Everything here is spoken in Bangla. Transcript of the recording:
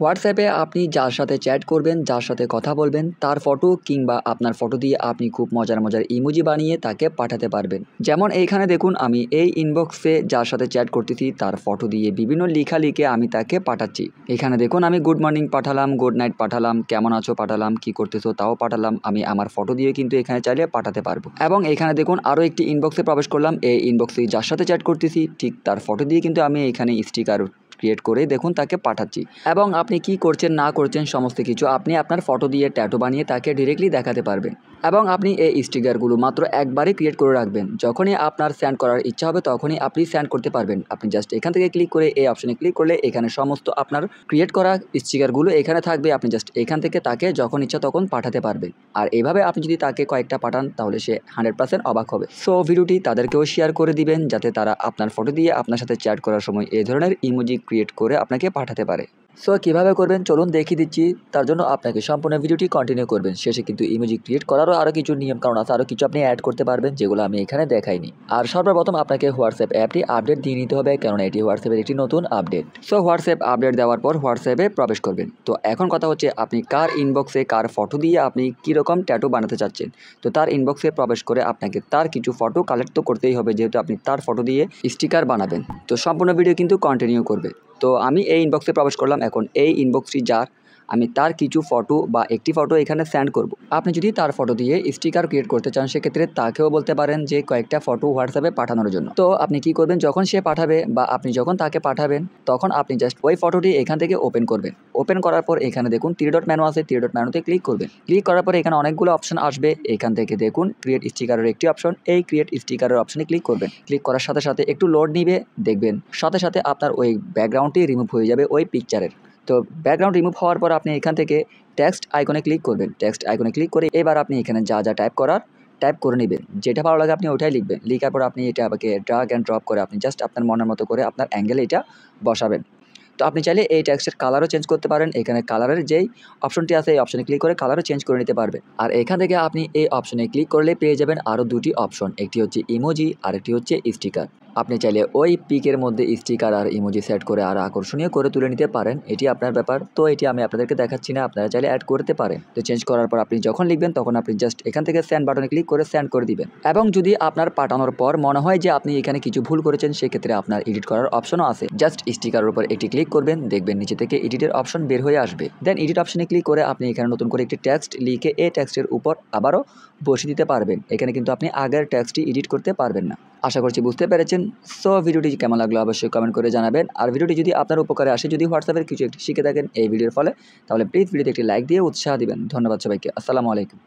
হোয়াটসঅ্যাপে আপনি যার সাথে চ্যাট করবেন, যার সাথে কথা বলবেন, তার ফটো কিংবা আপনার ফটো দিয়ে আপনি খুব মজার মজার ইমোজি বানিয়ে তাকে পাঠাতে পারবেন। যেমন এইখানে দেখুন, আমি এই ইনবক্সে যার সাথে চ্যাট করতেছি তার ফটো দিয়ে বিভিন্ন লেখা লিখে আমি তাকে পাঠাচ্ছি। এখানে দেখুন, আমি গুড মর্নিং পাঠালাম, গুড নাইট পাঠালাম, কেমন আছো পাঠালাম, কি করতেছো তাও পাঠালাম। আমি আমার ফটো দিয়ে কিন্তু এখানে চাইলে পাঠাতে পারবো। এবং এখানে দেখুন, আরও একটি ইনবক্সে প্রবেশ করলাম। এই ইনবক্সে যার সাথে চ্যাট করতেছি ঠিক তার ফটো দিয়ে কিন্তু আমি এখানে স্টিকার ক্রিয়েট করে দেখুন তাকে পাঠাচ্ছি। এবং আপনি কি করছেন না করছেন সমস্ত কিছু আপনি আপনার ফটো দিয়ে ট্যাটু বানিয়ে তাকে ডিরেক্টলি দেখাতে পারবেন। এবং আপনি এই স্টিকারগুলো মাত্র একবারই ক্রিয়েট করে রাখবেন। যখনই আপনার সেন্ড করার ইচ্ছা হবে তখনই আপনি সেন্ড করতে পারবেন। আপনি জাস্ট এখান থেকে ক্লিক করে এই অপশনে ক্লিক করলে এখানে সমস্ত আপনার ক্রিয়েট করা স্টিকারগুলো এখানে থাকবে। আপনি জাস্ট এখান থেকে তাকে যখন ইচ্ছা তখন পাঠাতে পারবেন। আর এইভাবে আপনি যদি তাকে কয়েকটা পাঠান তাহলে সে 100% অবাক হবে। সো ভিডিওটি তাদেরকেও শেয়ার করে দিবেন যাতে তারা আপনার ফটো দিয়ে আপনার সাথে চ্যাট করার সময় এই ধরনের ইমোজি ক্রিয়েট করে আপনাকে পাঠাতে পারে। সো কীভাবে করবেন চলুন দেখিয়ে দিচ্ছি। তার জন্য আপনাকে সম্পূর্ণ ভিডিওটি কন্টিনিউ করবেন। শেষে কিন্তু ইমোজি ক্রিয়েট করারও আরও কিছু নিয়ম কারণ আছে, আরও কিছু আপনি অ্যাড করতে পারবেন যেগুলো আমি এখানে দেখাইনি। আর সর্বপ্রথম আপনাকে হোয়াটসঅ্যাপ অ্যাপটি আপডেট দিয়ে নিতে হবে, কারণ এটি হোয়াটসঅ্যাপের একটি নতুন আপডেট। সো হোয়াটসঅ্যাপ আপডেট দেওয়ার পর হোয়াটসঅ্যাপে প্রবেশ করবেন। তো এখন কথা হচ্ছে আপনি কার ইনবক্সে কার ফটো দিয়ে আপনি কীরকম ট্যাটু বানাতে চাচ্ছেন। তো তার ইনবক্সে প্রবেশ করে আপনাকে তার কিছু ফটো কালেক্ট তো করতেই হবে, যেহেতু আপনি তার ফটো দিয়ে স্টিকার বানাবেন। তো সম্পূর্ণ ভিডিও কিন্তু কন্টিনিউ করবে। তো আমি এই ইনবক্সে প্রবেশ করলাম। এখন এই ইনবক্সটি যার, আমি তার কিছু ফটো বা একটি ফটো এখানে সেন্ড করব। আপনি যদি তার ফটো দিয়ে স্টিকার ক্রিয়েট করতে চান সেক্ষেত্রে তাকেও বলতে পারেন যে কয়েকটা ফটো হোয়াটসঅ্যাপে পাঠানোর জন্য। তো আপনি কি করবেন, যখন সে পাঠাবে বা আপনি যখন তাকে পাঠাবেন তখন আপনি জাস্ট ওই ফটোটি এখান থেকে ওপেন করবেন। ওপেন করার পর এখানে দেখুন 3 ডট মেনু আছে, 3 ডট মেনুতে ক্লিক করবেন। ক্লিক করার পর এখানে অনেকগুলো অপশন আসবে। এখান থেকে দেখুন ক্রিয়েট স্টিকারের একটি অপশন, এই ক্রিয়েট স্টিকারের অপশনে ক্লিক করবেন। ক্লিক করার সাথে সাথে একটু লোড নিবে, দেখবেন সাথে সাথে আপনার ওই ব্যাকগ্রাউন্ডটি রিমুভ হয়ে যাবে ওই পিকচারের। তো ব্যাকগ্রাউন্ড রিমুভ হওয়ার পর আপনি এখান থেকে টেক্সট আইকনে ক্লিক করবেন। টেক্সট আইকনে ক্লিক করে এবার আপনি এখানে যা যা টাইপ করার টাইপ করে নেবেন। যেটা ভালো লাগে আপনি ওইটাই লিখবেন। লিখার পর আপনি এটা আমাকে ড্রাগ অ্যান্ড ড্রপ করে আপনি জাস্ট আপনার মনের মতো করে আপনার অ্যাঙ্গেলে এটা বসাবেন। তো আপনি চাইলে এই টেক্সটের কালারও চেঞ্জ করতে পারেন। এখানে কালারের যেই অপশনটি আছে এই অপশনে ক্লিক করে কালারও চেঞ্জ করে নিতে পারবেন। আর এখান থেকে আপনি এই অপশনে ক্লিক করলে পেয়ে যাবেন আরও দুটি অপশন, একটি হচ্ছে ইমোজি আর একটি হচ্ছে স্টিকার। আপনি চাইলে ওই পিকের মধ্যে স্টিকার আর ইমোজি সেট করে আর আকর্ষণীয় করে তুলে নিতে পারেন, এটি আপনার ব্যাপার। তো এটি আমি আপনাদেরকে দেখাচ্ছি না, আপনারা চাইলে অ্যাড করতে পারেন। তো চেঞ্জ করার পর আপনি যখন লিখবেন তখন আপনি জাস্ট এখান থেকে সেন্ড বাটনে ক্লিক করে সেন্ড করে দিবেন। এবং যদি আপনার পাঠানোর পর মনে হয় যে আপনি এখানে কিছু ভুল করেছেন সেক্ষেত্রে আপনার এডিট করার অপশনও আছে। জাস্ট স্টিকারের উপর একটি ক্লিক করবেন, দেখবেন নিচে থেকে এডিটের অপশন বের হয়ে আসবে। দেন এডিট অপশনে ক্লিক করে আপনি এখানে নতুন করে একটি টেক্সট লিখে এই টেক্সটের উপর আবারও বসিয়ে দিতে পারবেন। এখানে কিন্তু আপনি আগের টেক্সটটি এডিট করতে পারবেন না। আশা করছি বুঝতে পেরেছেন। সো ভিডিওটি কেমন লাগলো অবশ্যই কমেন্ট করে জানাবেন। আর ভিডিওটি যদি আপনার উপকারে আসে, যদি হোয়াটসঅ্যাপের কিছু একটি শিখে থাকেন এই ভিডিওর ফলে, তাহলে প্লিজ ভিডিওতে একটি লাইক দিয়ে উৎসাহ দিবেন। ধন্যবাদ সবাইকে। আসসালামু আলাইকুম।